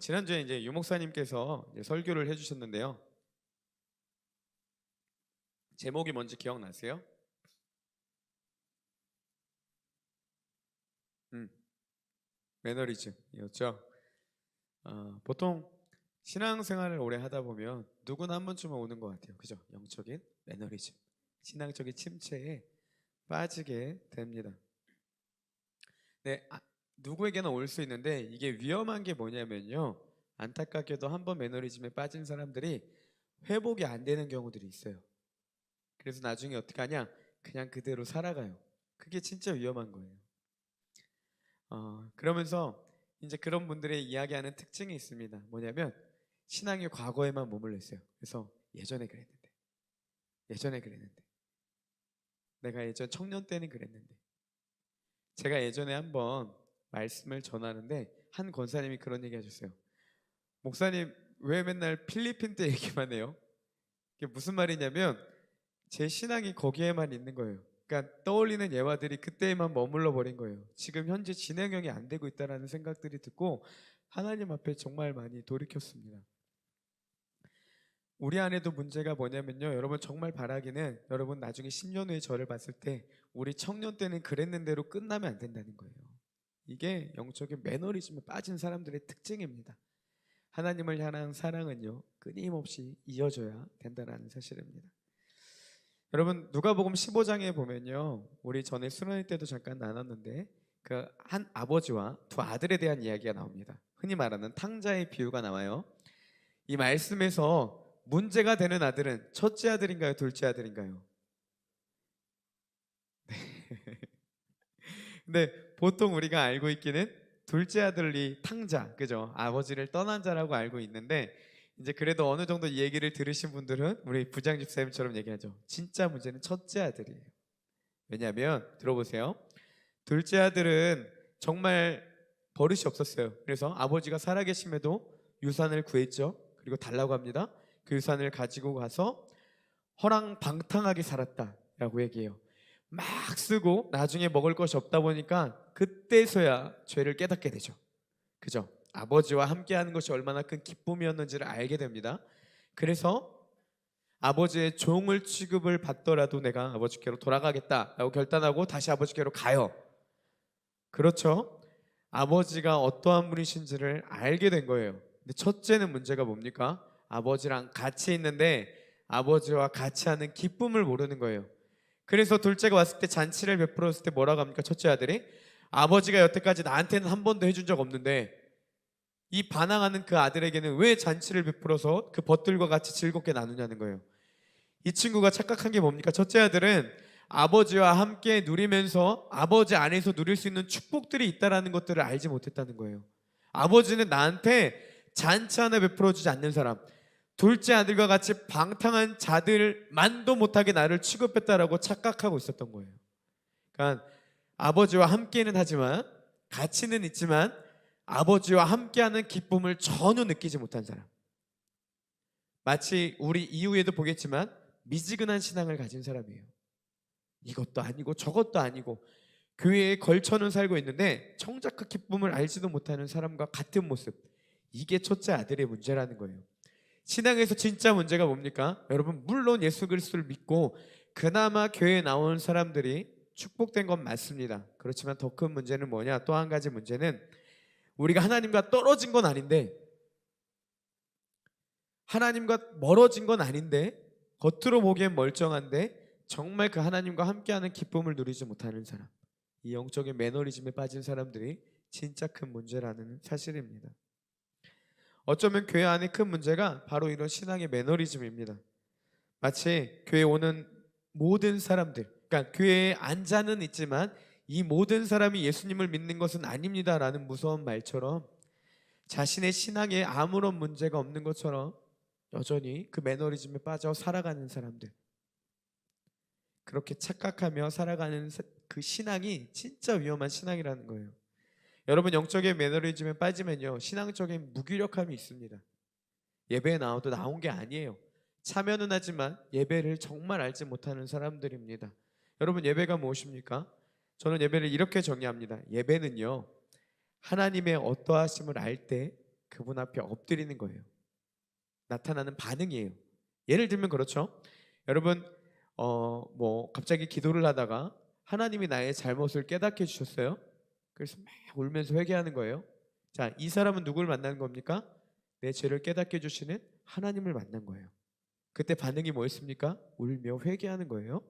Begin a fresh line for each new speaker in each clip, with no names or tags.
지난주에 이제 유 목사님께서 이제 설교를 해주셨는데요. 제목이 뭔지 기억나세요? 음, 매너리즘이었죠. 보통 신앙생활을 오래 하다 보면 누구나 한 번쯤은 오는 것 같아요. 그죠? 영적인 매너리즘, 신앙적인 침체에 빠지게 됩니다. 네, 누구에게나 올 수 있는데 이게 위험한 게 뭐냐면요. 안타깝게도 한 번 매너리즘에 빠진 사람들이 회복이 안 되는 경우들이 있어요. 그래서 나중에 어떻게 하냐? 그냥 그대로 살아가요. 그게 진짜 위험한 거예요. 그러면서 이제 그런 분들의 이야기하는 특징이 있습니다. 뭐냐면 신앙이 과거에만 머물러 있어요. 그래서 예전에 그랬는데, 내가 예전 청년 때는 그랬는데, 제가 예전에 한번 말씀을 전하는데 한 권사님이 그런 얘기 하셨어요. 목사님 왜 맨날 필리핀 때 얘기만 해요? 이게 무슨 말이냐면 제 신앙이 거기에만 있는 거예요. 그러니까 떠올리는 예화들이 그때에만 머물러 버린 거예요. 지금 현재 진행형이 안 되고 있다라는 생각들이 듣고 하나님 앞에 정말 많이 돌이켰습니다. 우리 안에도 문제가 뭐냐면요. 여러분 정말 바라기는 여러분 나중에 10년 후에 저를 봤을 때 우리 청년 때는 그랬는 대로 끝나면 안 된다는 거예요. 이게 영적인 매너리즘에 빠진 사람들의 특징입니다. 하나님을 향한 사랑은요. 끊임없이 이어져야 된다는 사실입니다. 여러분 누가복음 15장에 보면요. 우리 전에 수련회 때도 잠깐 나눴는데 그 한 아버지와 두 아들에 대한 이야기가 나옵니다. 흔히 말하는 탕자의 비유가 나와요. 이 말씀에서 문제가 되는 아들은 첫째 아들인가요? 둘째 아들인가요? 근데 보통 우리가 알고 있기는 둘째 아들이 탕자, 그죠? 아버지를 떠난 자라고 알고 있는데 이제 그래도 어느 정도 이 얘기를 들으신 분들은 우리 부장 집사님처럼 얘기하죠. 진짜 문제는 첫째 아들이에요. 왜냐하면 들어보세요. 둘째 아들은 정말 버릇이 없었어요. 그래서 아버지가 살아계심에도 유산을 구했죠. 그리고 달라고 합니다. 그 유산을 가지고 가서 허랑방탕하게 살았다라고 얘기해요. 막 쓰고 나중에 먹을 것이 없다 보니까 그때서야 죄를 깨닫게 되죠. 그죠? 아버지와 함께하는 것이 얼마나 큰 기쁨이었는지를 알게 됩니다. 그래서 아버지의 종을 취급을 받더라도 내가 아버지께로 돌아가겠다라고 결단하고 다시 아버지께로 가요. 그렇죠? 아버지가 어떠한 분이신지를 알게 된 거예요. 근데 첫째는 문제가 뭡니까? 아버지랑 같이 있는데 아버지와 같이 하는 기쁨을 모르는 거예요. 그래서 둘째가 왔을 때 잔치를 베풀었을 때 뭐라고 합니까? 첫째 아들이 아버지가 여태까지 나한테는 한 번도 해준 적 없는데 이 반항하는 그 아들에게는 왜 잔치를 베풀어서 그 벗들과 같이 즐겁게 나누냐는 거예요. 이 친구가 착각한 게 뭡니까? 첫째 아들은 아버지와 함께 누리면서 아버지 안에서 누릴 수 있는 축복들이 있다라는 것들을 알지 못했다는 거예요. 아버지는 나한테 잔치 하나 베풀어주지 않는 사람, 둘째 아들과 같이 방탕한 자들만도 못하게 나를 취급했다라고 착각하고 있었던 거예요. 그러니까 아버지와 함께는 하지만 가치는 있지만 아버지와 함께하는 기쁨을 전혀 느끼지 못한 사람. 마치 우리 이후에도 보겠지만 미지근한 신앙을 가진 사람이에요. 이것도 아니고 저것도 아니고 교회에 걸쳐는 살고 있는데 정작 그 기쁨을 알지도 못하는 사람과 같은 모습. 이게 첫째 아들의 문제라는 거예요. 신앙에서 진짜 문제가 뭡니까? 여러분 물론 예수 그리스도를 믿고 그나마 교회에 나온 사람들이 축복된 건 맞습니다. 그렇지만 더 큰 문제는 뭐냐? 또 한 가지 문제는 우리가 하나님과 떨어진 건 아닌데 하나님과 멀어진 건 아닌데 겉으로 보기엔 멀쩡한데 정말 그 하나님과 함께하는 기쁨을 누리지 못하는 사람, 이 영적인 매너리즘에 빠진 사람들이 진짜 큰 문제라는 사실입니다. 어쩌면 교회 안에 큰 문제가 바로 이런 신앙의 매너리즘입니다. 마치 교회 오는 모든 사람들, 그러니까 교회에 앉아는 있지만 이 모든 사람이 예수님을 믿는 것은 아닙니다라는 무서운 말처럼 자신의 신앙에 아무런 문제가 없는 것처럼 여전히 그 매너리즘에 빠져 살아가는 사람들, 그렇게 착각하며 살아가는 그 신앙이 진짜 위험한 신앙이라는 거예요. 여러분 영적인 매너리즘에 빠지면요 신앙적인 무기력함이 있습니다. 예배에 나와도 나온 게 아니에요. 참여는 하지만 예배를 정말 알지 못하는 사람들입니다. 여러분 예배가 무엇입니까? 저는 예배를 이렇게 정의합니다. 예배는요 하나님의 어떠하심을 알 때 그분 앞에 엎드리는 거예요. 나타나는 반응이에요. 예를 들면 그렇죠. 여러분 뭐 갑자기 기도를 하다가 하나님이 나의 잘못을 깨닫게 해주셨어요. 그래서 막 울면서 회개하는 거예요. 자, 이 사람은 누굴 만난 겁니까? 내 죄를 깨닫게 해주시는 하나님을 만난 거예요. 그때 반응이 뭐였습니까? 울며 회개하는 거예요.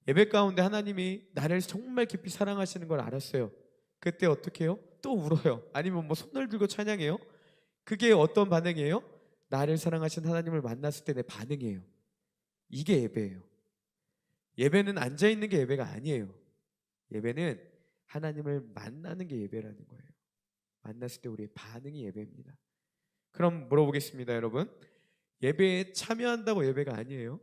예배 가운데 하나님이 나를 정말 깊이 사랑하시는 걸 알았어요. 그때 어떻게 해요? 또 울어요. 아니면 뭐 손을 들고 찬양해요. 그게 어떤 반응이에요? 나를 사랑하신 하나님을 만났을 때 내 반응이에요. 이게 예배예요. 예배는 앉아있는 게 예배가 아니에요. 예배는 하나님을 만나는 게 예배라는 거예요. 만났을 때 우리의 반응이 예배입니다. 그럼 물어보겠습니다, 여러분. 예배에 참여한다고 예배가 아니에요.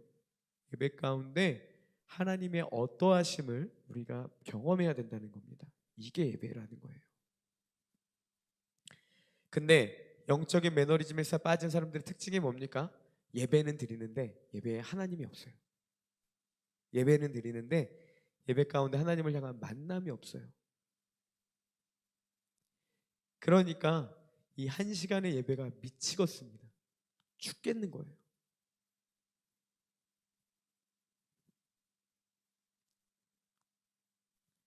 예배 가운데 하나님의 어떠하심을 우리가 경험해야 된다는 겁니다. 이게 예배라는 거예요. 근데 영적인 매너리즘에서 빠진 사람들의 특징이 뭡니까? 예배는 드리는데 예배에 하나님이 없어요. 예배는 드리는데 예배 가운데 하나님을 향한 만남이 없어요. 그러니까 이 한 시간의 예배가 미치겠습니다. 죽겠는 거예요.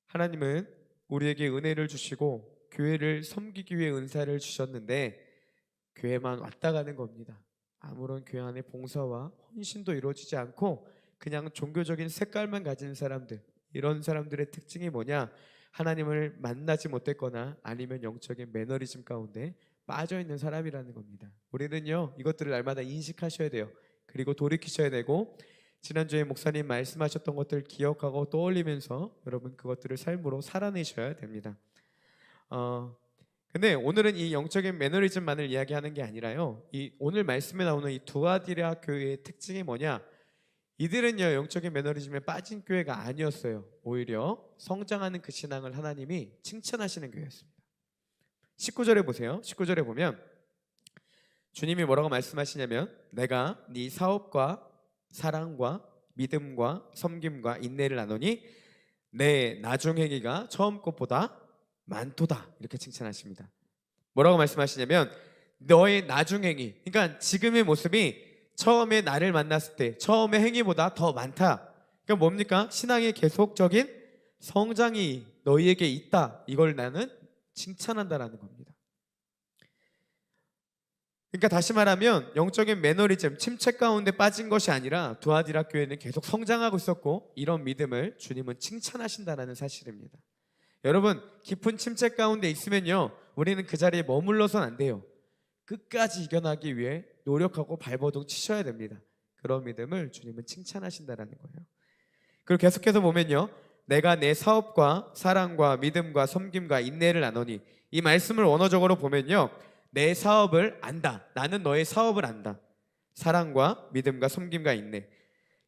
하나님은 우리에게 은혜를 주시고 교회를 섬기기 위해 은사를 주셨는데 교회만 왔다 가는 겁니다. 아무런 교회 안에 봉사와 헌신도 이루어지지 않고 그냥 종교적인 색깔만 가진 사람들, 이런 사람들의 특징이 뭐냐? 하나님을 만나지 못했거나 아니면 영적인 매너리즘 가운데 빠져 있는 사람이라는 겁니다. 우리는요, 이것들을 날마다 인식하셔야 돼요. 그리고 돌이키셔야 되고, 지난주에 목사님 말씀하셨던 것들 기억하고 떠올리면서 여러분 그것들을 삶으로 살아내셔야 됩니다. 근데 오늘은 이 영적인 매너리즘만을 이야기하는 게 아니라요, 이 오늘 말씀에 나오는 이 두아디라 교회의 특징이 뭐냐? 이들은요, 영적인 매너리즘에 빠진 교회가 아니었어요. 오히려 성장하는 그 신앙을 하나님이 칭찬하시는 교회였습니다. 19절에 보세요. 19절에 보면 주님이 뭐라고 말씀하시냐면, 내가 네 사업과 사랑과 믿음과 섬김과 인내를 나누니 내 나중 행위가 처음 것보다 많도다, 이렇게 칭찬하십니다. 뭐라고 말씀하시냐면 너의 나중 행위, 그러니까 지금의 모습이 처음에 나를 만났을 때 처음의 행위보다 더 많다. 그러니까 뭡니까? 신앙의 계속적인 성장이 너희에게 있다. 이걸 나는 칭찬한다라는 겁니다. 그러니까 다시 말하면 영적인 매너리즘, 침체 가운데 빠진 것이 아니라 두아디라 교회는 계속 성장하고 있었고, 이런 믿음을 주님은 칭찬하신다는 사실입니다. 여러분, 깊은 침체 가운데 있으면요, 우리는 그 자리에 머물러선 안 돼요. 끝까지 이겨나기 위해 노력하고 발버둥 치셔야 됩니다. 그런 믿음을 주님은 칭찬하신다는 거예요. 그리고 계속해서 보면요, 내가 내 사업과 사랑과 믿음과 섬김과 인내를 나누니, 이 말씀을 원어적으로 보면요, 내 사업을 안다. 나는 너의 사업을 안다. 사랑과 믿음과 섬김과 인내.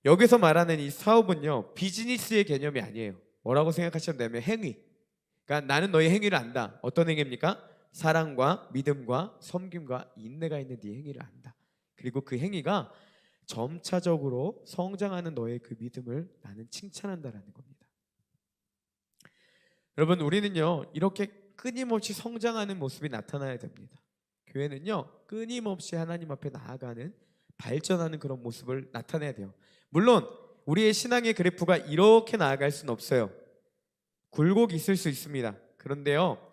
여기서 말하는 이 사업은요, 비즈니스의 개념이 아니에요. 뭐라고 생각하시면 되면 행위. 그러니까 나는 너의 행위를 안다. 어떤 행위입니까? 사랑과 믿음과 섬김과 인내가 있는 네 행위를 안다. 그리고 그 행위가 점차적으로 성장하는 너의 그 믿음을 나는 칭찬한다라는 겁니다. 여러분, 우리는요, 이렇게 끊임없이 성장하는 모습이 나타나야 됩니다. 교회는요, 끊임없이 하나님 앞에 나아가는, 발전하는 그런 모습을 나타내야 돼요. 물론 우리의 신앙의 그래프가 이렇게 나아갈 수는 없어요. 굴곡이 있을 수 있습니다. 그런데요,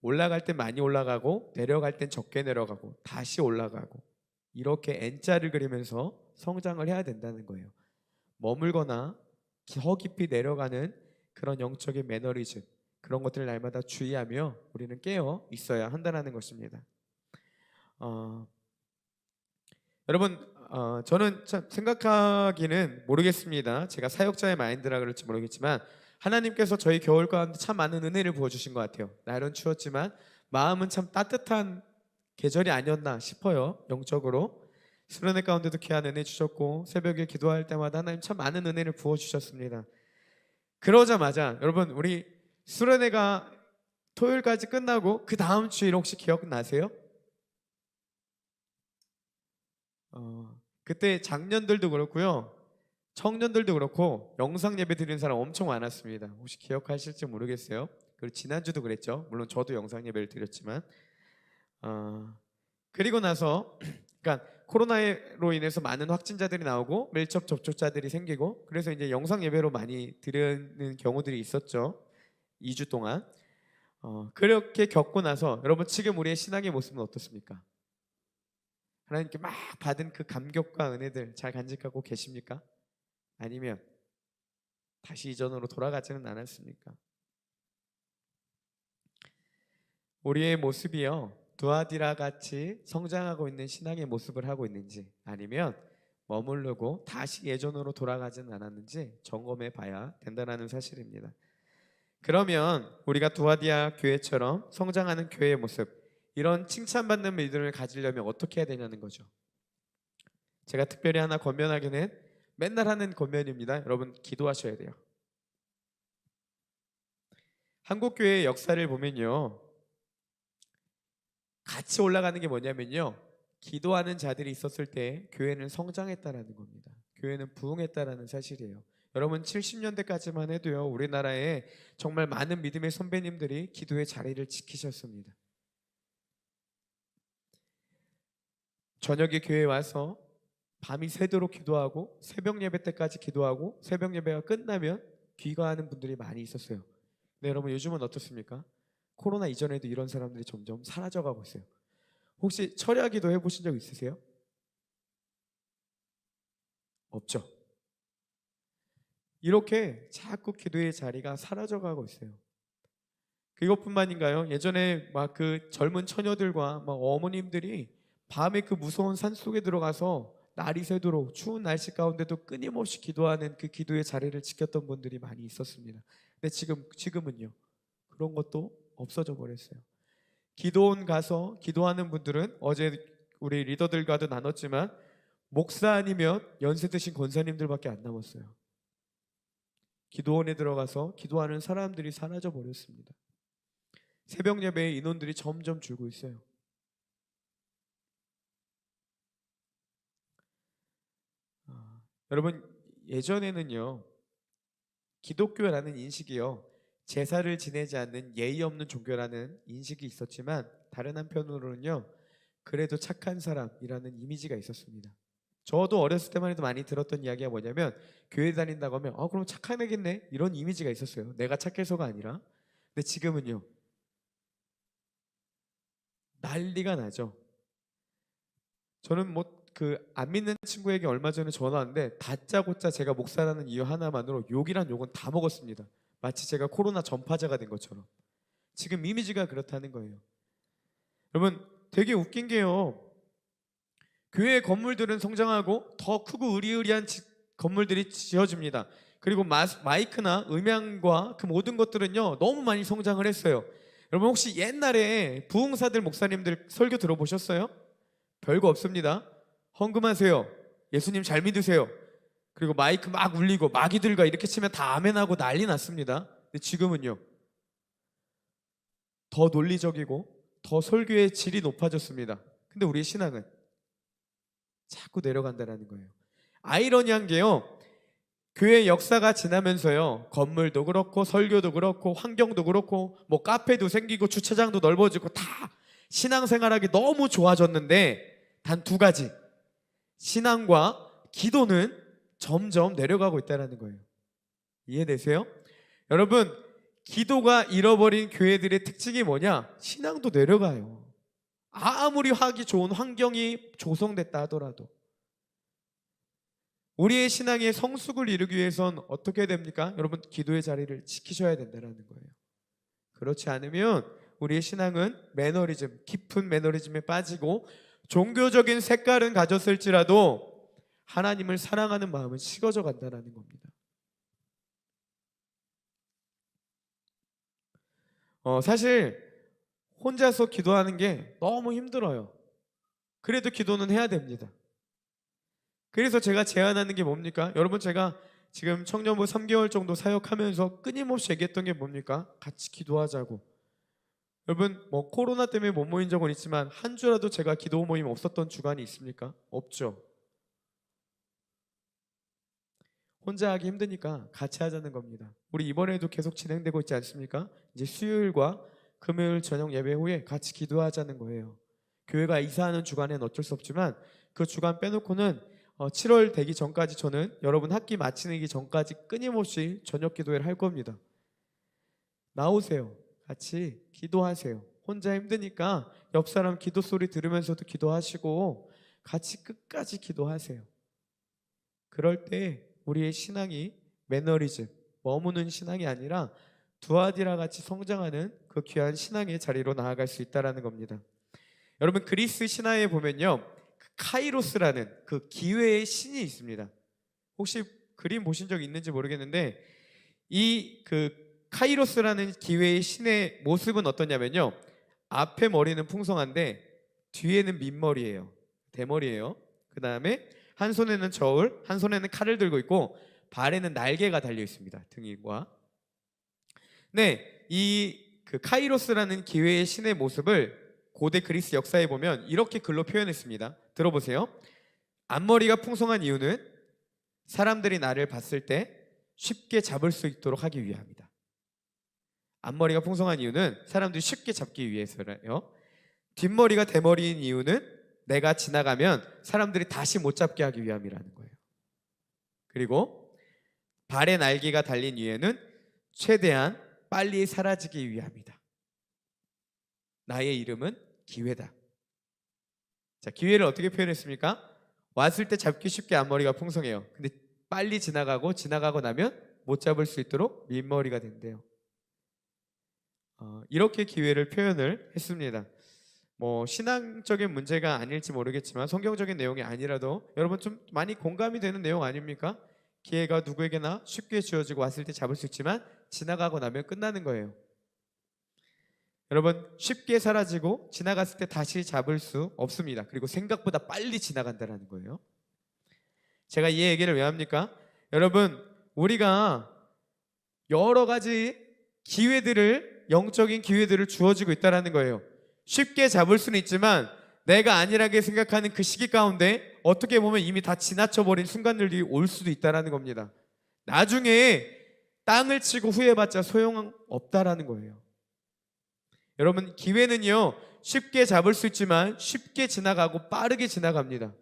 올라갈 땐 많이 올라가고 내려갈 땐 적게 내려가고 다시 올라가고, 이렇게 N자를 그리면서 성장을 해야 된다는 거예요. 머물거나 더 깊이 내려가는 그런 영적인 매너리즘, 그런 것들을 날마다 주의하며 우리는 깨어 있어야 한다는 것입니다. 여러분, 저는 참 생각하기는 모르겠습니다. 제가 사역자의 마인드라 그럴지 모르겠지만 하나님께서 저희 겨울 가운데 참 많은 은혜를 부어주신 것 같아요. 날은 추웠지만 마음은 참 따뜻한 계절이 아니었나 싶어요. 영적으로 수련회 가운데도 귀한 은혜 주셨고, 새벽에 기도할 때마다 하나님 참 많은 은혜를 부어주셨습니다. 그러자마자 여러분, 우리 수련회가 토요일까지 끝나고 그 다음 주일 혹시 기억나세요? 그때 장년들도 그렇고요, 청년들도 그렇고 영상 예배 드리는 사람 엄청 많았습니다. 혹시 기억하실지 모르겠어요. 그리고 지난주도 그랬죠. 물론 저도 영상 예배를 드렸지만 그리고 나서 그러니까 코로나로 인해서 많은 확진자들이 나오고 밀접 접촉자들이 생기고 그래서 이제 영상 예배로 많이 드리는 경우들이 있었죠. 2주 동안. 그렇게 겪고 나서 여러분 지금 우리의 신앙의 모습은 어떻습니까? 하나님께 막 받은 그 감격과 은혜들 잘 간직하고 계십니까? 아니면 다시 이전으로 돌아가지는 않았습니까? 우리의 모습이요 두아디라 같이 성장하고 있는 신앙의 모습을 하고 있는지 아니면 머무르고 다시 예전으로 돌아가지는 않았는지 점검해 봐야 된다는 사실입니다. 그러면 우리가 두아디아 교회처럼 성장하는 교회의 모습 이런 칭찬받는 믿음을 가지려면 어떻게 해야 되냐는 거죠. 제가 특별히 하나 권면하기는 맨날 하는 권면입니다. 여러분 기도하셔야 돼요. 한국 교회의 역사를 보면요 같이 올라가는 게 뭐냐면요 기도하는 자들이 있었을 때 교회는 성장했다라는 겁니다. 교회는 부흥했다라는 사실이에요. 여러분 70년대까지만 해도요 우리나라에 정말 많은 믿음의 선배님들이 기도의 자리를 지키셨습니다. 저녁에 교회에 와서 밤이 새도록 기도하고 새벽 예배 때까지 기도하고 새벽 예배가 끝나면 귀가하는 분들이 많이 있었어요. 근데 여러분 요즘은 어떻습니까? 코로나 이전에도 이런 사람들이 점점 사라져가고 있어요. 혹시 철야 기도 해보신 적 있으세요? 없죠. 이렇게 자꾸 기도의 자리가 사라져가고 있어요. 그것뿐만인가요? 예전에 막 그 젊은 처녀들과 막 어머님들이 밤에 그 무서운 산 속에 들어가서 날이 새도록 추운 날씨 가운데도 끊임없이 기도하는 그 기도의 자리를 지켰던 분들이 많이 있었습니다. 근데 지금은요 그런 것도 없어져 버렸어요. 기도원 가서 기도하는 분들은 어제 우리 리더들과도 나눴지만 목사 아니면 연세 드신 권사님들밖에 안 남았어요. 기도원에 들어가서 기도하는 사람들이 사라져 버렸습니다. 새벽 예배의 인원들이 점점 줄고 있어요. 여러분 예전에는요 기독교라는 인식이요 제사를 지내지 않는 예의 없는 종교라는 인식이 있었지만 다른 한편으로는요 그래도 착한 사람이라는 이미지가 있었습니다. 저도 어렸을 때만 해도 많이 들었던 이야기가 뭐냐면 교회 다닌다고 하면 그럼 착한 애겠네 이런 이미지가 있었어요. 내가 착해서가 아니라. 근데 지금은요 난리가 나죠. 저는 뭐 그 안 믿는 친구에게 얼마 전에 전화 왔는데 다짜고짜 제가 목사라는 이유 하나만으로 욕이란 욕은 다 먹었습니다. 마치 제가 코로나 전파자가 된 것처럼. 지금 이미지가 그렇다는 거예요. 여러분 되게 웃긴 게요. 교회 건물들은 성장하고 더 크고 으리으리한 건물들이 지어집니다. 그리고 마이크나 음향과 그 모든 것들은요 너무 많이 성장을 했어요. 여러분 혹시 옛날에 부흥사들 목사님들 설교 들어보셨어요? 별거 없습니다. 헌금하세요. 예수님 잘 믿으세요. 그리고 마이크 막 울리고 마귀들과 이렇게 치면 다 아멘하고 난리 났습니다. 근데 지금은요 더 논리적이고 더 설교의 질이 높아졌습니다. 근데 우리의 신앙은 자꾸 내려간다는 거예요. 아이러니한 게요 교회 역사가 지나면서요 건물도 그렇고 설교도 그렇고 환경도 그렇고 뭐 카페도 생기고 주차장도 넓어지고 다 신앙생활하기 너무 좋아졌는데 단 두 가지 신앙과 기도는 점점 내려가고 있다는 거예요. 이해되세요? 여러분 기도가 잃어버린 교회들의 특징이 뭐냐? 신앙도 내려가요. 아무리 하기 좋은 환경이 조성됐다 하더라도 우리의 신앙의 성숙을 이루기 위해선 어떻게 됩니까? 여러분 기도의 자리를 지키셔야 된다는 거예요. 그렇지 않으면 우리의 신앙은 매너리즘, 깊은 매너리즘에 빠지고 종교적인 색깔은 가졌을지라도 하나님을 사랑하는 마음은 식어져 간다는 겁니다. 사실 혼자서 기도하는 게 너무 힘들어요. 그래도 기도는 해야 됩니다. 그래서 제가 제안하는 게 뭡니까? 여러분 제가 지금 청년부 3개월 정도 사역하면서 끊임없이 얘기했던 게 뭡니까? 같이 기도하자고. 여러분 뭐 코로나 때문에 못 모인 적은 있지만 한 주라도 제가 기도 모임 없었던 주간이 있습니까? 없죠. 혼자 하기 힘드니까 같이 하자는 겁니다. 우리 이번에도 계속 진행되고 있지 않습니까? 이제 수요일과 금요일 저녁 예배 후에 같이 기도하자는 거예요. 교회가 이사하는 주간에는 어쩔 수 없지만 그 주간 빼놓고는 7월 되기 전까지 저는 여러분 학기 마치기 전까지 끊임없이 저녁 기도회를 할 겁니다. 나오세요. 같이 기도하세요. 혼자 힘드니까 옆 사람 기도 소리 들으면서도 기도하시고 같이 끝까지 기도하세요. 그럴 때 우리의 신앙이 매너리즘, 머무는 신앙이 아니라 두아디라 같이 성장하는 그 귀한 신앙의 자리로 나아갈 수 있다는 겁니다. 여러분 그리스 신화에 보면요, 카이로스라는 그 기회의 신이 있습니다. 혹시 그림 보신 적 있는지 모르겠는데 이 그 카이로스라는 기회의 신의 모습은 어떠냐면요, 앞에 머리는 풍성한데 뒤에는 민머리예요. 대머리예요. 그 다음에 한 손에는 저울, 한 손에는 칼을 들고 있고 발에는 날개가 달려 있습니다. 등과. 네, 이 그 카이로스라는 기회의 신의 모습을 고대 그리스 역사에 보면 이렇게 글로 표현했습니다. 들어보세요. 앞머리가 풍성한 이유는 사람들이 나를 봤을 때 쉽게 잡을 수 있도록 하기 위함이다. 앞머리가 풍성한 이유는 사람들이 쉽게 잡기 위해서래요. 뒷머리가 대머리인 이유는 내가 지나가면 사람들이 다시 못 잡게 하기 위함이라는 거예요. 그리고 발에 날개가 달린 이유는 최대한 빨리 사라지기 위함이다. 나의 이름은 기회다. 자, 기회를 어떻게 표현했습니까? 왔을 때 잡기 쉽게 앞머리가 풍성해요. 근데 빨리 지나가고 나면 못 잡을 수 있도록 민머리가 된대요. 이렇게 기회를 표현을 했습니다. 뭐 신앙적인 문제가 아닐지 모르겠지만 성경적인 내용이 아니라도 여러분 좀 많이 공감이 되는 내용 아닙니까? 기회가 누구에게나 쉽게 주어지고 왔을 때 잡을 수 있지만 지나가고 나면 끝나는 거예요. 여러분 쉽게 사라지고 지나갔을 때 다시 잡을 수 없습니다. 그리고 생각보다 빨리 지나간다는 거예요. 제가 이 얘기를 왜 합니까? 여러분 우리가 여러 가지 영적인 기회들을 주어지고 있다는 거예요. 쉽게 잡을 수는 있지만 내가 안일하게 생각하는 그 시기 가운데 어떻게 보면 이미 다 지나쳐버린 순간들이 올 수도 있다는 겁니다. 나중에 땅을 치고 후회받자 소용없다라는 거예요. 여러분 기회는요 쉽게 잡을 수 있지만 쉽게 지나가고 빠르게 지나갑니다.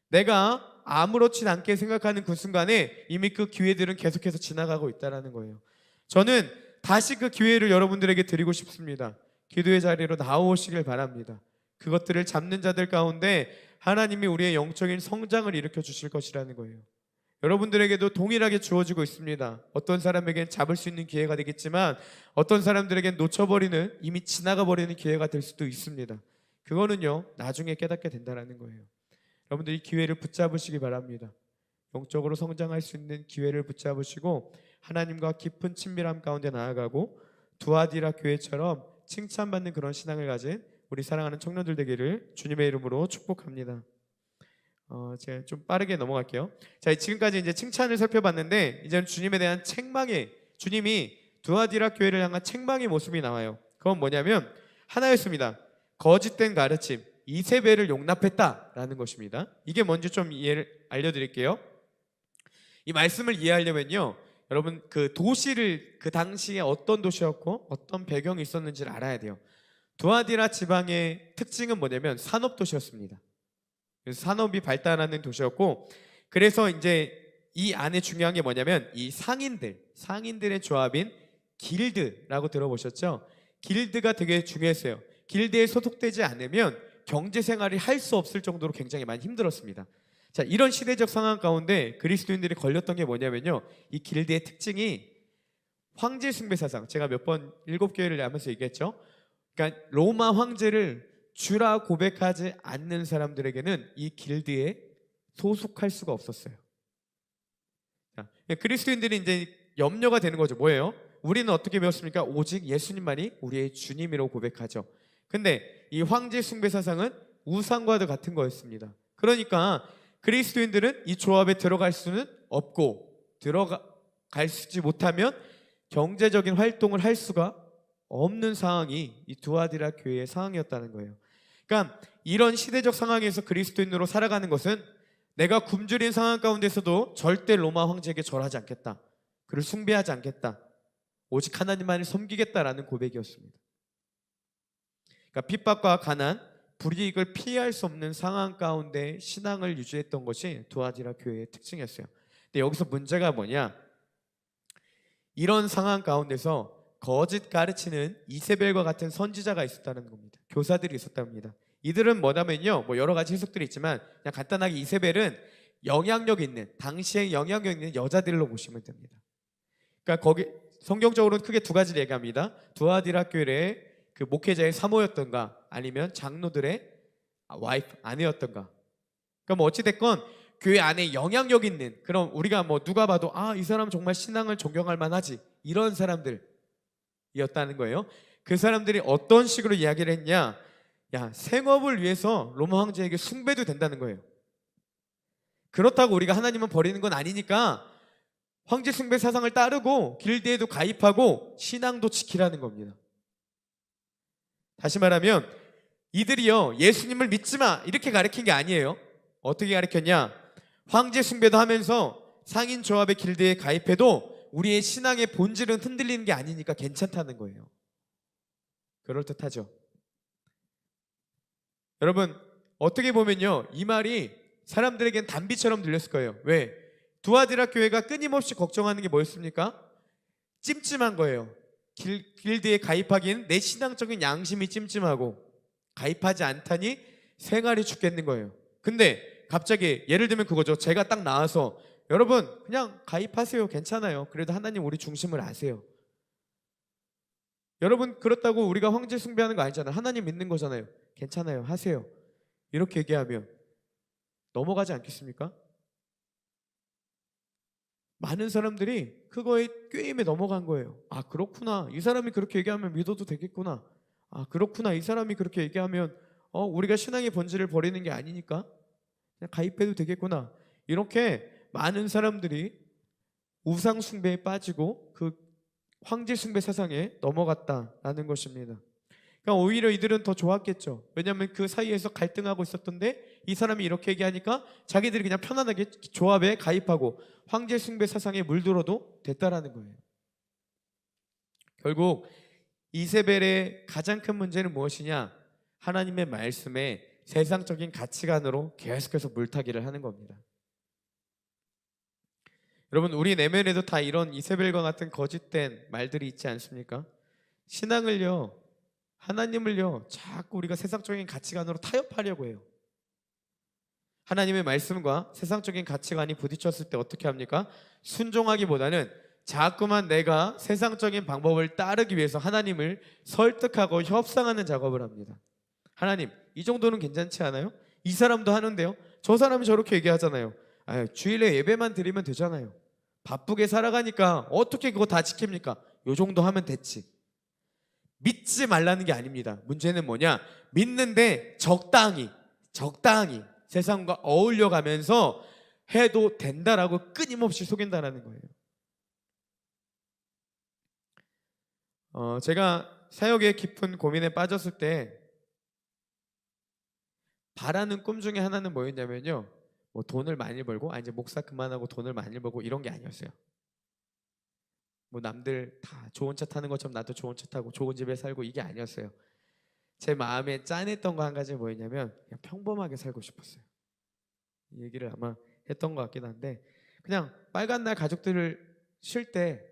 내가 아무렇지 않게 생각하는 그 순간에 이미 그 기회들은 계속해서 지나가고 있다는 거예요. 저는 다시 그 기회를 여러분들에게 드리고 싶습니다. 기도의 자리로 나오시길 바랍니다. 그것들을 잡는 자들 가운데 하나님이 우리의 영적인 성장을 일으켜 주실 것이라는 거예요. 여러분들에게도 동일하게 주어지고 있습니다. 어떤 사람에겐 잡을 수 있는 기회가 되겠지만 어떤 사람들에겐 놓쳐버리는, 이미 지나가 버리는 기회가 될 수도 있습니다. 그거는요 나중에 깨닫게 된다는 거예요. 여러분들이 기회를 붙잡으시기 바랍니다. 영적으로 성장할 수 있는 기회를 붙잡으시고 하나님과 깊은 친밀함 가운데 나아가고 두아디라 교회처럼 칭찬받는 그런 신앙을 가진 우리 사랑하는 청년들 되기를 주님의 이름으로 축복합니다. 제가 좀 빠르게 넘어갈게요. 자, 지금까지 이제 칭찬을 살펴봤는데 이제는 주님에 대한 책망의, 주님이 두아디라 교회를 향한 책망의 모습이 나와요. 그건 뭐냐면 하나였습니다. 거짓된 가르침, 이세벨을 용납했다라는 것입니다. 이게 뭔지 좀 이해를 알려드릴게요. 이 말씀을 이해하려면요, 여러분 그 도시를, 그 당시에 어떤 도시였고 어떤 배경이 있었는지를 알아야 돼요. 두아디라 지방의 특징은 뭐냐면 산업도시였습니다. 그래서 산업이 발달하는 도시였고, 그래서 이제 이 안에 중요한 게 뭐냐면 이 상인들의 조합인 길드라고 들어보셨죠? 길드가 되게 중요했어요. 길드에 소속되지 않으면 경제 생활을 할 수 없을 정도로 굉장히 많이 힘들었습니다. 자, 이런 시대적 상황 가운데 그리스도인들이 걸렸던 게 뭐냐면요, 이 길드의 특징이 황제 숭배 사상, 제가 몇 번 7교회를 하면서 얘기했죠. 그러니까 로마 황제를 주라 고백하지 않는 사람들에게는 이 길드에 소속할 수가 없었어요. 자, 그리스도인들이 이제 염려가 되는 거죠. 뭐예요? 우리는 어떻게 배웠습니까? 오직 예수님만이 우리의 주님이라고 고백하죠. 근데 이 황제 숭배 사상은 우상과도 같은 거였습니다. 그러니까 그리스도인들은 이 조합에 들어갈 수는 없고, 들어갈지 못하면 경제적인 활동을 할 수가 없는 상황이 이 두아디라 교회의 상황이었다는 거예요. 그러니까 이런 시대적 상황에서 그리스도인으로 살아가는 것은 내가 굶주린 상황 가운데서도 절대 로마 황제에게 절하지 않겠다, 그를 숭배하지 않겠다, 오직 하나님만을 섬기겠다라는 고백이었습니다. 그러니까 핍박과 가난, 불이익을 피할 수 없는 상황 가운데 신앙을 유지했던 것이 두아디라 교회의 특징이었어요. 근데 여기서 문제가 뭐냐? 이런 상황 가운데서 거짓 가르치는 이세벨과 같은 선지자가 있었다는 겁니다. 교사들이 있었답니다. 이들은 뭐냐면요, 뭐 여러 가지 해석들이 있지만 그냥 간단하게 이세벨은 영향력 있는, 당시에 영향력 있는 여자들로 보시면 됩니다. 그러니까 거기 성경적으로는 크게 두 가지를 얘기합니다. 두아디라 교회의 그 목회자의 사모였던가 아니면 장로들의 와이프, 아내였던가. 그러니까 뭐 어찌됐건 교회 안에 영향력 있는 그런, 우리가 뭐 누가 봐도 이 사람 정말 신앙을 존경할 만하지, 이런 사람들이었다는 거예요. 그 사람들이 어떤 식으로 이야기를 했냐? 야, 생업을 위해서 로마 황제에게 숭배도 된다는 거예요. 그렇다고 우리가 하나님은 버리는 건 아니니까 황제 숭배 사상을 따르고 길드에도 가입하고 신앙도 지키라는 겁니다. 다시 말하면 이들이요, 예수님을 믿지 마 이렇게 가르친 게 아니에요. 어떻게 가르쳤냐? 황제 숭배도 하면서 상인 조합의 길드에 가입해도 우리의 신앙의 본질은 흔들리는 게 아니니까 괜찮다는 거예요. 그럴듯하죠. 여러분, 어떻게 보면요, 이 말이 사람들에겐 단비처럼 들렸을 거예요. 왜? 두아디라 교회가 끊임없이 걱정하는 게 뭐였습니까? 찜찜한 거예요. 길드에 가입하기엔 내 신앙적인 양심이 찜찜하고 가입하지 않다니 생활이 죽겠는 거예요. 근데 갑자기 예를 들면 그거죠. 제가 딱 나와서 여러분 그냥 가입하세요. 괜찮아요. 그래도 하나님 우리 중심을 아세요. 여러분 그렇다고 우리가 황제 숭배하는 거 아니잖아요. 하나님 믿는 거잖아요. 괜찮아요. 하세요. 이렇게 얘기하면 넘어가지 않겠습니까? 많은 사람들이 그거에 꾀임에 넘어간 거예요. 아, 그렇구나. 이 사람이 그렇게 얘기하면 믿어도 되겠구나. 아, 그렇구나. 이 사람이 그렇게 얘기하면 우리가 신앙의 본질을 버리는 게 아니니까 그냥 가입해도 되겠구나. 이렇게 많은 사람들이 우상 숭배에 빠지고 그 황제 숭배 사상에 넘어갔다라는 것입니다. 그러니까 오히려 이들은 더 좋았겠죠. 왜냐하면 그 사이에서 갈등하고 있었던데 이 사람이 이렇게 얘기하니까 자기들이 그냥 편안하게 조합에 가입하고 황제 숭배 사상에 물들어도 됐다라는 거예요. 결국 이세벨의 가장 큰 문제는 무엇이냐? 하나님의 말씀에 세상적인 가치관으로 계속해서 물타기를 하는 겁니다. 여러분, 우리 내면에도 다 이런 이세벨과 같은 거짓된 말들이 있지 않습니까? 신앙을요, 하나님을요, 자꾸 우리가 세상적인 가치관으로 타협하려고 해요. 하나님의 말씀과 세상적인 가치관이 부딪혔을 때 어떻게 합니까? 순종하기보다는 자꾸만 내가 세상적인 방법을 따르기 위해서 하나님을 설득하고 협상하는 작업을 합니다. 하나님, 이 정도는 괜찮지 않아요? 이 사람도 하는데요? 저 사람이 저렇게 얘기하잖아요. 주일에 예배만 드리면 되잖아요. 바쁘게 살아가니까 어떻게 그거 다 지킵니까? 요 정도 하면 됐지. 믿지 말라는 게 아닙니다. 문제는 뭐냐? 믿는데 적당히 세상과 어울려가면서 해도 된다라고 끊임없이 속인다라는 거예요. 제가 사역의 깊은 고민에 빠졌을 때 바라는 꿈 중에 하나는 뭐였냐면요, 뭐 돈을 많이 벌고 이제 목사 그만하고 돈을 많이 벌고 이런 게 아니었어요. 뭐 남들 다 좋은 차 타는 것처럼 나도 좋은 차 타고 좋은 집에 살고 이게 아니었어요. 제 마음에 짠했던 거 한 가지 뭐였냐면 그냥 평범하게 살고 싶었어요. 이 얘기를 아마 했던 것 같긴 한데, 그냥 빨간 날 가족들을 쉴 때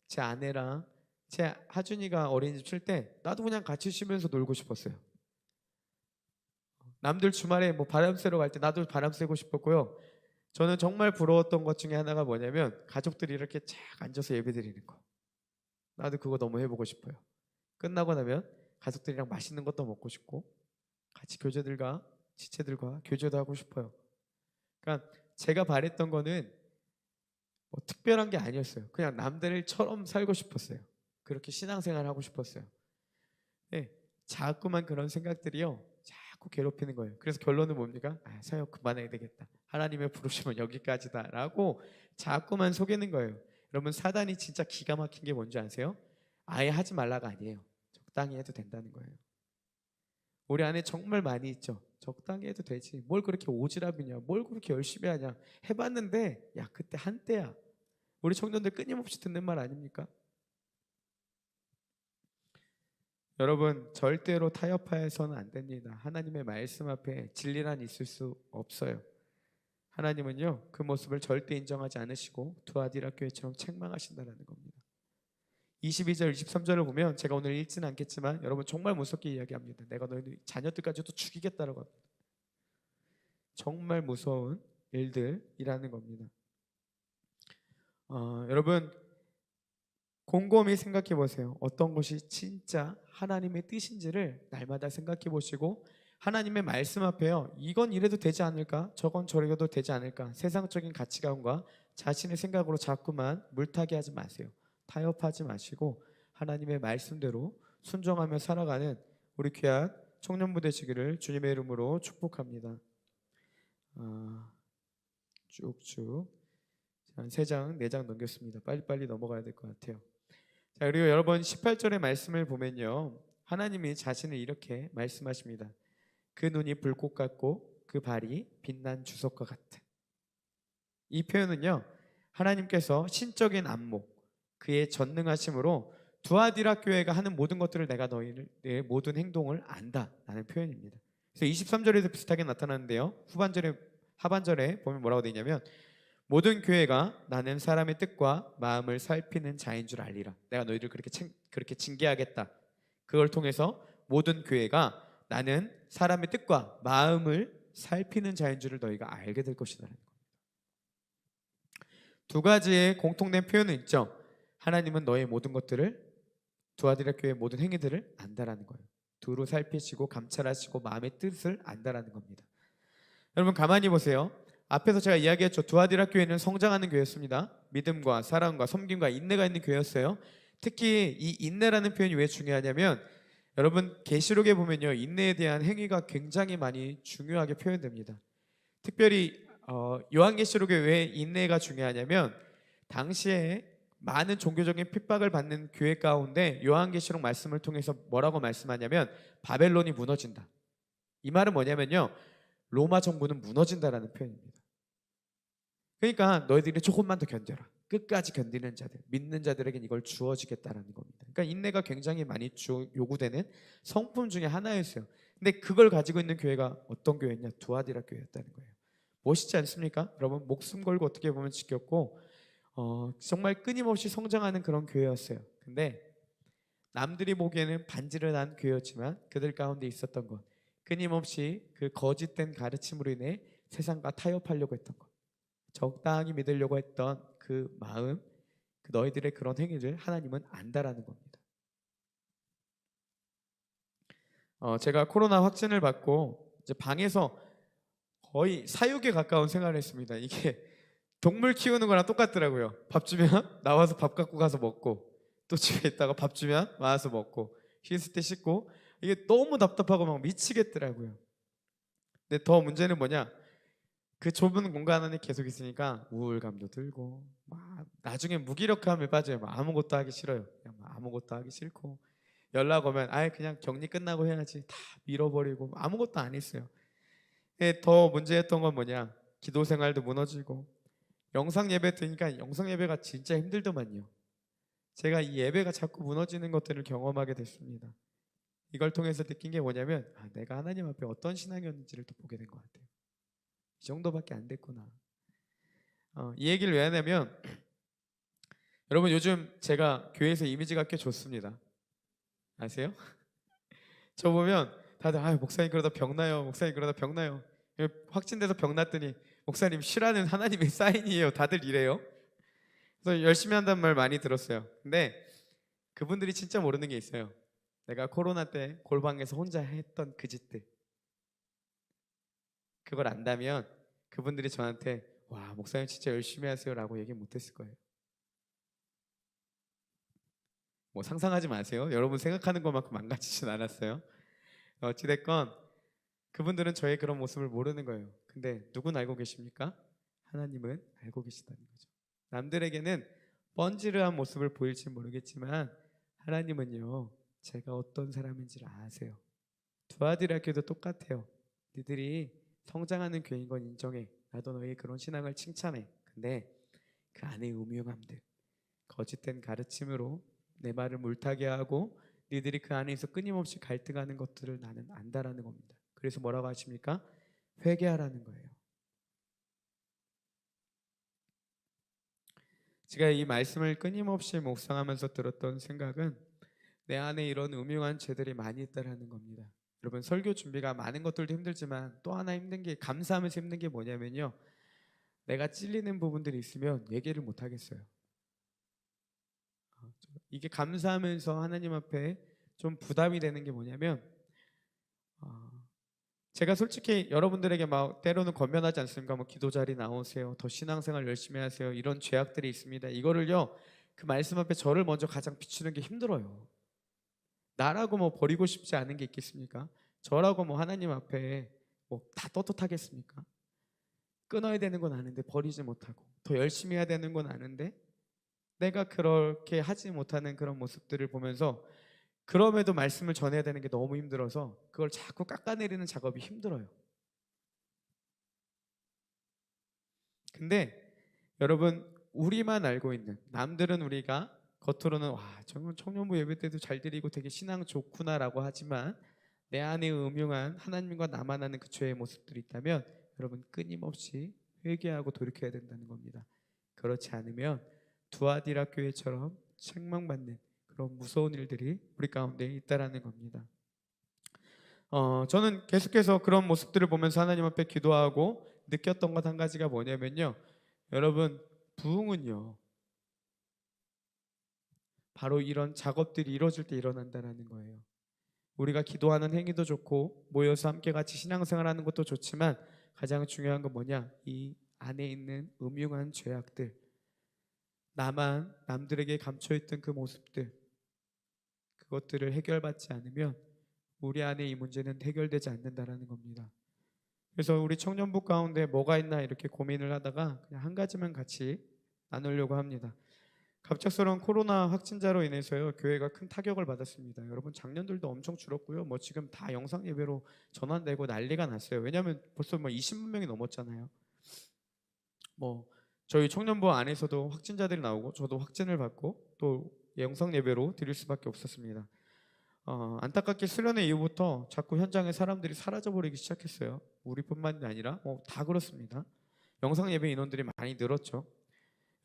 제 아내랑 제 하준이가 어린이집 쉴 때 나도 그냥 같이 쉬면서 놀고 싶었어요. 남들 주말에 뭐 바람 쐬러 갈 때 나도 바람 쐬고 싶었고요. 저는 정말 부러웠던 것 중에 하나가 뭐냐면 가족들이 이렇게 쫙 앉아서 예배 드리는 거. 나도 그거 너무 해보고 싶어요. 끝나고 나면 가족들이랑 맛있는 것도 먹고 싶고 같이 교제들과 지체들과 교제도 하고 싶어요. 그러니까 제가 바랬던 거는 뭐 특별한 게 아니었어요. 그냥 남들처럼 살고 싶었어요. 그렇게 신앙생활 하고 싶었어요. 네, 자꾸만 그런 생각들이요, 자꾸 괴롭히는 거예요. 그래서 결론은 뭡니까? 사역 그만해야 되겠다. 하나님의 부르심은 여기까지다라고 자꾸만 속이는 거예요. 여러분, 사단이 진짜 기가 막힌 게 뭔지 아세요? 아예 하지 말라가 아니에요. 적당히 해도 된다는 거예요. 우리 안에 정말 많이 있죠. 적당히 해도 되지. 뭘 그렇게 오지랖이냐. 뭘 그렇게 열심히 하냐. 해봤는데 야, 그때 한때야. 우리 청년들 끊임없이 듣는 말 아닙니까? 여러분 절대로 타협해서는 안 됩니다. 하나님의 말씀 앞에 진리란 있을 수 없어요. 하나님은요 그 모습을 절대 인정하지 않으시고 두아디라 교회처럼 책망하신다라는 겁니다. 22절 23절을 보면 제가 오늘 읽지는 않겠지만 여러분 정말 무섭게 이야기합니다. 내가 너희 자녀들까지도 죽이겠다라고 합니다. 정말 무서운 일들이라는 겁니다. 여러분 곰곰이 생각해 보세요. 어떤 것이 진짜 하나님의 뜻인지를 날마다 생각해 보시고 하나님의 말씀 앞에요. 이건 이래도 되지 않을까? 저건 저래도 되지 않을까? 세상적인 가치관과 자신의 생각으로 자꾸만 물타기 하지 마세요. 타협하지 마시고 하나님의 말씀대로 순종하며 살아가는 우리 귀한 청년부 되시기를 주님의 이름으로 축복합니다. 쭉쭉 한 3장, 4장 넘겼습니다. 빨리빨리 넘어가야 될 것 같아요. 자, 그리고 여러분 18절의 말씀을 보면요. 하나님이 자신을 이렇게 말씀하십니다. 그 눈이 불꽃 같고 그 발이 빛난 주석과 같은. 이 표현은요. 하나님께서 신적인 안목, 그의 전능하심으로 두아디라 교회가 하는 모든 것들을 내가 너희의 모든 행동을 안다라는 표현입니다. 그래서 23절에도 비슷하게 나타나는데요. 하반절에 보면 뭐라고 되어 있냐면 모든 교회가 나는 사람의 뜻과 마음을 살피는 자인 줄 알리라. 내가 너희를 그렇게 징계하겠다. 그걸 통해서 모든 교회가 나는 사람의 뜻과 마음을 살피는 자인 줄을 너희가 알게 될 것이다. 두 가지의 공통된 표현은 있죠. 하나님은 너의 모든 것들을 두아디라 교회의 모든 행위들을 안다라는 거예요. 두루 살피시고 감찰하시고 마음의 뜻을 안다라는 겁니다. 여러분 가만히 보세요. 앞에서 제가 이야기했죠. 두아디라 교회는 성장하는 교회였습니다. 믿음과 사랑과 섬김과 인내가 있는 교회였어요. 특히 이 인내라는 표현이 왜 중요하냐면 여러분 계시록에 보면요. 인내에 대한 행위가 굉장히 많이 중요하게 표현됩니다. 특별히 요한계시록에 왜 인내가 중요하냐면 당시에 많은 종교적인 핍박을 받는 교회 가운데 요한계시록 말씀을 통해서 뭐라고 말씀하냐면 바벨론이 무너진다. 이 말은 뭐냐면요. 로마 정부는 무너진다라는 표현입니다. 그러니까 너희들이 조금만 더 견뎌라. 끝까지 견디는 자들, 믿는 자들에겐 이걸 주어지겠다라는 겁니다. 그러니까 인내가 굉장히 많이 요구되는 성품 중에 하나였어요. 근데 그걸 가지고 있는 교회가 어떤 교회였냐? 두아디라 교회였다는 거예요. 멋있지 않습니까? 여러분 목숨 걸고 어떻게 보면 지켰고 정말 끊임없이 성장하는 그런 교회였어요. 근데 남들이 보기에는 반지를 난 교회였지만 그들 가운데 있었던 것 끊임없이 그 거짓된 가르침으로 인해 세상과 타협하려고 했던 것 적당히 믿으려고 했던 그 마음 그 너희들의 그런 행위를 하나님은 안다라는 겁니다. 제가 코로나 확진을 받고 이제 방에서 거의 사육에 가까운 생활을 했습니다. 이게 동물 키우는 거랑 똑같더라고요. 밥 주면 나와서 밥 갖고 가서 먹고 또 집에 있다가 밥 주면 와서 먹고 씻을 때 씻고 이게 너무 답답하고 막 미치겠더라고요. 근데 더 문제는 뭐냐? 그 좁은 공간 안에 계속 있으니까 우울감도 들고 막 나중에 무기력함에 빠져요. 막 아무것도 하기 싫어요. 그냥 막 아무것도 하기 싫고 연락 오면 아예 그냥 격리 끝나고 해야지 다 밀어버리고 아무것도 안 했어요. 더 문제였던 건 뭐냐? 기도 생활도 무너지고 영상 예배 드니까 영상 예배가 진짜 힘들더만요. 제가 이 예배가 자꾸 무너지는 것들을 경험하게 됐습니다. 이걸 통해서 느낀 게 뭐냐면 내가 하나님 앞에 어떤 신앙이었는지를 또 보게 된 것 같아요. 이 정도밖에 안 됐구나. 이 얘기를 왜 하냐면 여러분 요즘 제가 교회에서 이미지가 꽤 좋습니다. 아세요? 저 보면 다들 목사님 그러다 병나요. 목사님 그러다 병나요. 확진돼서 병났더니 목사님 쉬라는 하나님의 사인이에요. 다들 이래요. 그래서 열심히 한다는 말 많이 들었어요. 근데 그분들이 진짜 모르는 게 있어요. 내가 코로나 때 골방에서 혼자 했던 그 짓들 그걸 안다면 그분들이 저한테 와 목사님 진짜 열심히 하세요 라고 얘기 못했을 거예요. 뭐 상상하지 마세요. 여러분 생각하는 것만큼 망가지진 않았어요. 어찌됐건 그분들은 저의 그런 모습을 모르는 거예요. 근데 누군 알고 계십니까? 하나님은 알고 계시다는 거죠. 남들에게는 번지르한 모습을 보일지 모르겠지만 하나님은요 제가 어떤 사람인지를 아세요. 두아디라 교회도 똑같아요. 너희들이 성장하는 교회인 건 인정해. 나도 너희 그런 신앙을 칭찬해. 근데 그 안에 음흉함들 거짓된 가르침으로 내 말을 물타게 하고 니들이 그 안에서 끊임없이 갈등하는 것들을 나는 안다라는 겁니다. 그래서 뭐라고 하십니까? 회개하라는 거예요. 제가 이 말씀을 끊임없이 묵상하면서 들었던 생각은 내 안에 이런 음흉한 죄들이 많이 있다라는 겁니다. 여러분, 설교 준비가 많은 것들도 힘들지만 또 하나 힘든 게, 감사하면서 힘든 게 뭐냐면요, 내가 찔리는 부분들이 있으면 얘기를 못 하겠어요. 이게 감사하면서 하나님 앞에 좀 부담이 되는 게 뭐냐면, 어, 제가 솔직히 여러분들에게 막 때로는 권면하지 않습니까? 뭐 기도 자리 나오세요, 더 신앙생활 열심히 하세요, 이런 죄악들이 있습니다. 이거를요, 그 말씀 앞에 저를 먼저 가장 비추는 게 힘들어요. 나라고 뭐 버리고 싶지 않은 게 있겠습니까? 저라고 뭐 하나님 앞에 뭐 다 떳떳하겠습니까? 끊어야 되는 건 아는데 버리지 못하고, 더 열심히 해야 되는 건 아는데 내가 그렇게 하지 못하는 그런 모습들을 보면서, 그럼에도 말씀을 전해야 되는 게 너무 힘들어서 그걸 자꾸 깎아내리는 작업이 힘들어요. 근데 여러분, 우리만 알고 있는, 남들은 우리가 겉으로는 와, 저건 청년부 예배 때도 잘 드리고 되게 신앙 좋구나라고 하지만 내 안에 음흉한 하나님과 나만 아는 그 죄의 모습들이 있다면 여러분, 끊임없이 회개하고 돌이켜야 된다는 겁니다. 그렇지 않으면 두아디라 교회처럼 책망받는 그런 무서운 일들이 우리 가운데 있다라는 겁니다. 저는 계속해서 그런 모습들을 보면서 하나님 앞에 기도하고 느꼈던 것 한 가지가 뭐냐면요, 여러분, 부흥은요 바로 이런 작업들이 이루어질 때 일어난다는 거예요. 우리가 기도하는 행위도 좋고 모여서 함께 같이 신앙생활하는 것도 좋지만 가장 중요한 건 뭐냐, 이 안에 있는 음흉한 죄악들, 나만 남들에게 감춰있던 그 모습들, 그것들을 해결받지 않으면 우리 안에 이 문제는 해결되지 않는다라는 겁니다. 그래서 우리 청년부 가운데 뭐가 있나 이렇게 고민을 하다가 그냥 한 가지만 같이 나누려고 합니다. 갑작스러운 코로나 확진자로 인해서요, 교회가 큰 타격을 받았습니다. 여러분, 작년들도 엄청 줄었고요, 뭐 지금 다 영상 예배로 전환되고 난리가 났어요. 왜냐하면 벌써 뭐 20만 명이 넘었잖아요. 뭐 저희 청년부 안에서도 확진자들이 나오고 저도 확진을 받고 또 영상 예배로 드릴 수밖에 없었습니다. 안타깝게 수련회 이후부터 자꾸 현장에 사람들이 사라져버리기 시작했어요. 우리뿐만이 아니라 다 그렇습니다. 영상 예배 인원들이 많이 늘었죠.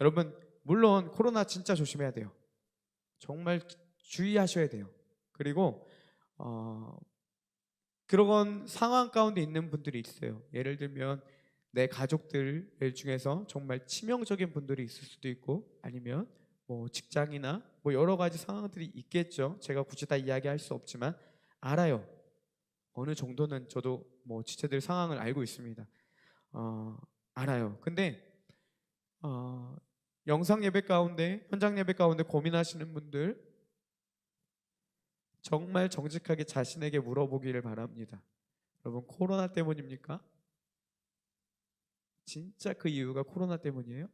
여러분, 물론 코로나 진짜 조심해야 돼요. 정말 주의하셔야 돼요. 그리고 그런 상황 가운데 있는 분들이 있어요. 예를 들면 내 가족들 중에서 정말 치명적인 분들이 있을 수도 있고, 아니면 뭐 직장이나 뭐 여러 가지 상황들이 있겠죠. 제가 굳이 다 이야기할 수 없지만 알아요. 어느 정도는 저도 뭐 지체들 상황을 알고 있습니다. 알아요. 근데 영상 예배 가운데, 현장 예배 가운데 고민하시는 분들, 정말 정직하게 자신에게 물어보기를 바랍니다. 여러분, 코로나 때문입니까? 진짜 그 이유가 코로나 때문이에요?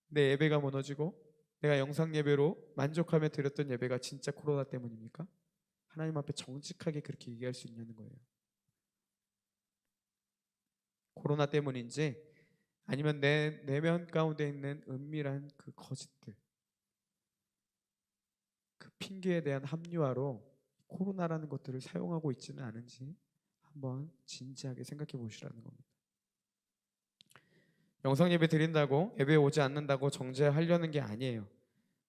내 예배가 무너지고 내가 영상 예배로 만족하며 드렸던 예배가 진짜 코로나 때문입니까? 하나님 앞에 정직하게 그렇게 얘기할 수 있냐는 거예요. 코로나 때문인지, 아니면 내 내면 가운데 있는 은밀한 그 거짓들, 그 핑계에 대한 합리화로 코로나라는 것들을 사용하고 있지는 않은지 한번 진지하게 생각해 보시라는 겁니다. 영상 예배 드린다고 예배에 오지 않는다고 정죄하려는 게 아니에요.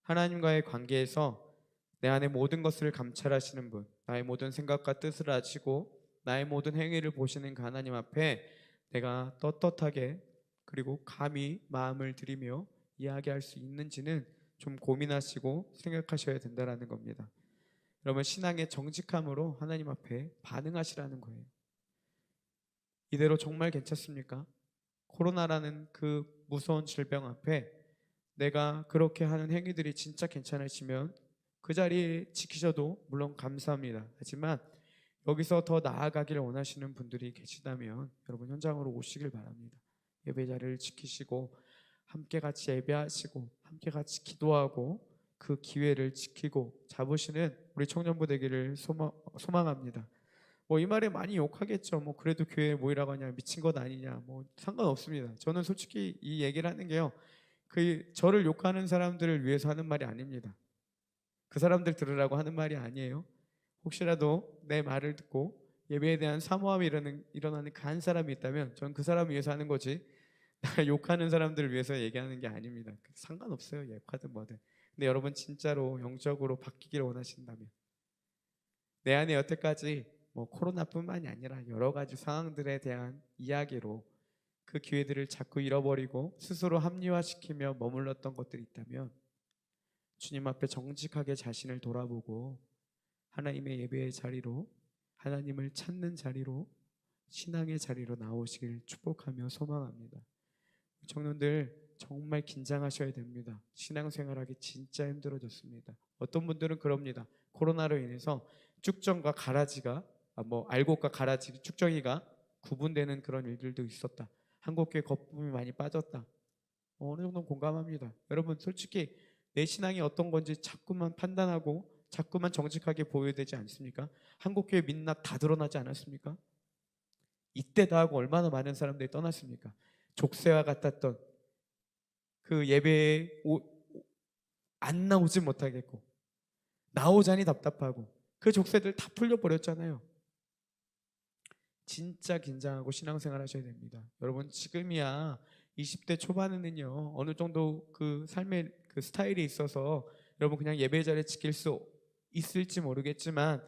하나님과의 관계에서 내 안의 모든 것을 감찰하시는 분, 나의 모든 생각과 뜻을 아시고 나의 모든 행위를 보시는 그 하나님 앞에 내가 떳떳하게 그리고 감히 마음을 들이며 이야기할 수 있는지는 좀 고민하시고 생각하셔야 된다는 겁니다. 여러분, 신앙의 정직함으로 하나님 앞에 반응하시라는 거예요. 이대로 정말 괜찮습니까? 코로나라는 그 무서운 질병 앞에 내가 그렇게 하는 행위들이 진짜 괜찮으시면 그 자리에 지키셔도 물론 감사합니다. 하지만 여기서 더 나아가기를 원하시는 분들이 계시다면 여러분, 현장으로 오시길 바랍니다. 예배 자리를 지키시고 함께 같이 예배하시고 함께 같이 기도하고 그 기회를 지키고 잡으시는 우리 청년부 되기를 소망합니다. 뭐 이 말에 많이 욕하겠죠. 뭐 그래도 교회에 모이라고 하냐, 미친 것 아니냐, 뭐 상관없습니다. 저는 솔직히 이 얘기를 하는 게요, 그 저를 욕하는 사람들을 위해서 하는 말이 아닙니다. 그 사람들 들으라고 하는 말이 아니에요. 혹시라도 내 말을 듣고 예배에 대한 사모함이 일어나는 그 한 사람이 있다면 전 그 사람을 위해서 하는 거지 나 욕하는 사람들을 위해서 얘기하는 게 아닙니다. 상관없어요. 욕하든 뭐든. 근데 여러분 진짜로 영적으로 바뀌기를 원하신다면 내 안에 여태까지 뭐 코로나뿐만이 아니라 여러 가지 상황들에 대한 이야기로 그 기회들을 자꾸 잃어버리고 스스로 합리화시키며 머물렀던 것들이 있다면 주님 앞에 정직하게 자신을 돌아보고 하나님의 예배의 자리로 하나님을 찾는 자리로 신앙의 자리로 나오시길 축복하며 소망합니다. 청년들 정말 긴장하셔야 됩니다. 신앙생활하기 진짜 힘들어졌습니다. 어떤 분들은 그럽니다. 코로나로 인해서 쭉정과 가라지가 알곡과 가라지 쭉정이가 구분되는 그런 일들도 있었다. 한국교회 거품이 많이 빠졌다. 어느 정도는 공감합니다. 여러분 솔직히 내 신앙이 어떤 건지 자꾸만 판단하고 자꾸만 정직하게 보여야 되지 않습니까? 한국교회 민낯 다 드러나지 않았습니까? 이때다 하고 얼마나 많은 사람들이 떠났습니까? 족쇄와 같았던 그 예배에 안 나오지 못하겠고 나오자니 답답하고 그 족쇄들 다 풀려버렸잖아요. 진짜 긴장하고 신앙생활 하셔야 됩니다. 여러분 지금이야 20대 초반에는요 어느 정도 그 삶의 그 스타일이 있어서 여러분 그냥 예배 자리에 지킬 수 있을지 모르겠지만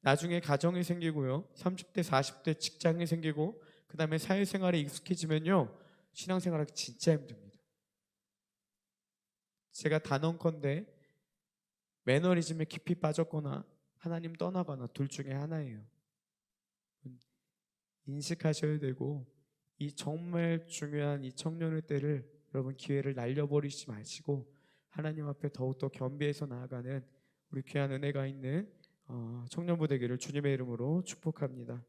나중에 가정이 생기고요 30대 40대 직장이 생기고 그 다음에 사회생활에 익숙해지면요 신앙생활하기 진짜 힘듭니다. 제가 단언컨대 매너리즘에 깊이 빠졌거나 하나님 떠나거나 둘 중에 하나예요. 인식하셔야 되고 이 정말 중요한 이 청년의 때를 여러분 기회를 날려버리지 마시고 하나님 앞에 더욱더 겸비해서 나아가는 우리 귀한 은혜가 있는 청년부 되기를 주님의 이름으로 축복합니다.